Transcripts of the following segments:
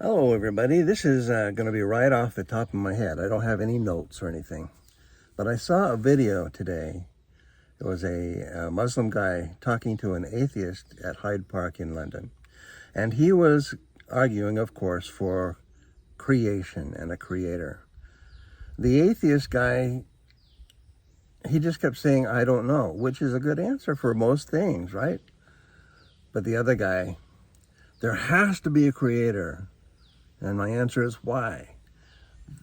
Hello everybody, this is going to be right off the top of my head. I don't have any notes or anything. But I saw a video today. It was a Muslim guy talking to an atheist at Hyde Park in London. And he was arguing, of course, for creation and a creator. The atheist guy, he just kept saying, I don't know, which is a good answer for most things, right? But the other guy, there has to be a creator. And my answer is why?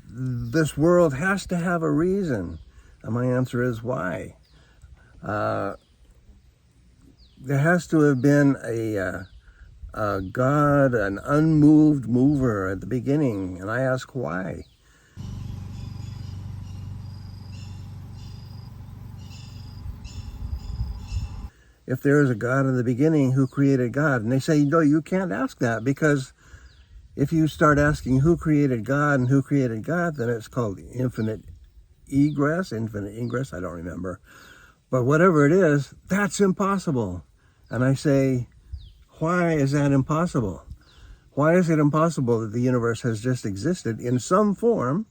This world has to have a reason. And my answer is why? There has to have been a God, an unmoved mover at the beginning. And I ask why? If there is a God in the beginning, who created God? And they say, no, you can't ask that, because if you start asking who created God and who created God, then it's called infinite ingress, I don't remember. But whatever it is, that's impossible. And I say, why is that impossible? Why is it impossible that the universe has just existed in some form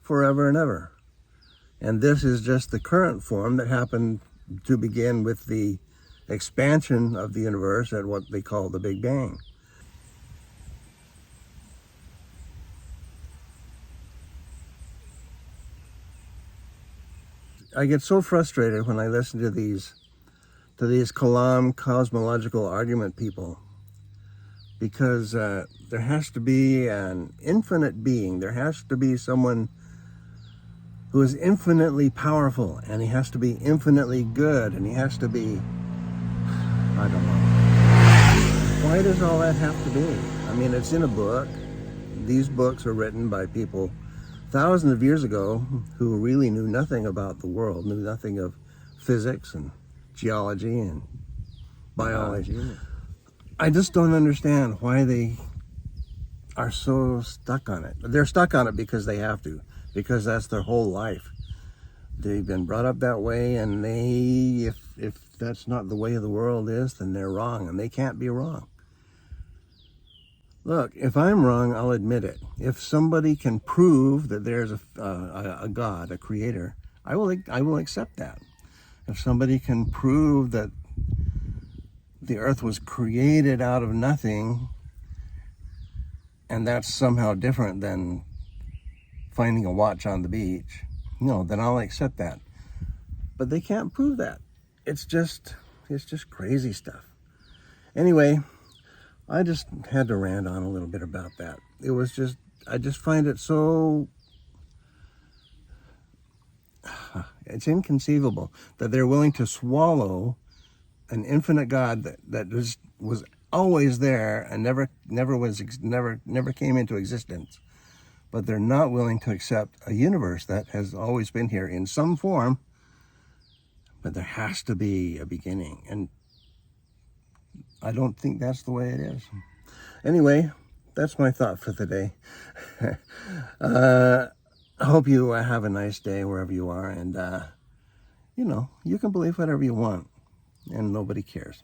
forever and ever? And this is just the current form that happened to begin with the expansion of the universe at what they call the Big Bang. I get so frustrated when I listen to these Kalam cosmological argument people, because there has to be an infinite being. There has to be someone who is infinitely powerful, and he has to be infinitely good, and he has to be, I don't know. Why does all that have to be? I mean, it's in a book. These books are written by people thousands of years ago who really knew nothing about the world, knew nothing of physics and geology and biology. I just don't understand why they are so stuck on it. They're stuck on it because they have to, because that's their whole life. They've been brought up that way, and if that's not the way the world is, then they're wrong, and they can't be wrong. Look, if I'm wrong, I'll admit it. If somebody can prove that there's a God, a creator, I will accept that. If somebody can prove that the earth was created out of nothing, and that's somehow different than finding a watch on the beach, then I'll accept that. But they can't prove that. It's just crazy stuff. Anyway, I just had to rant on a little bit about that. I just find it so, it's inconceivable that they're willing to swallow an infinite God that was always there and never came into existence. But they're not willing to accept a universe that has always been here in some form, but there has to be a beginning. And I don't think that's the way it is. Anyway, that's my thought for the day. I hope you have a nice day wherever you are, and you can believe whatever you want, and nobody cares.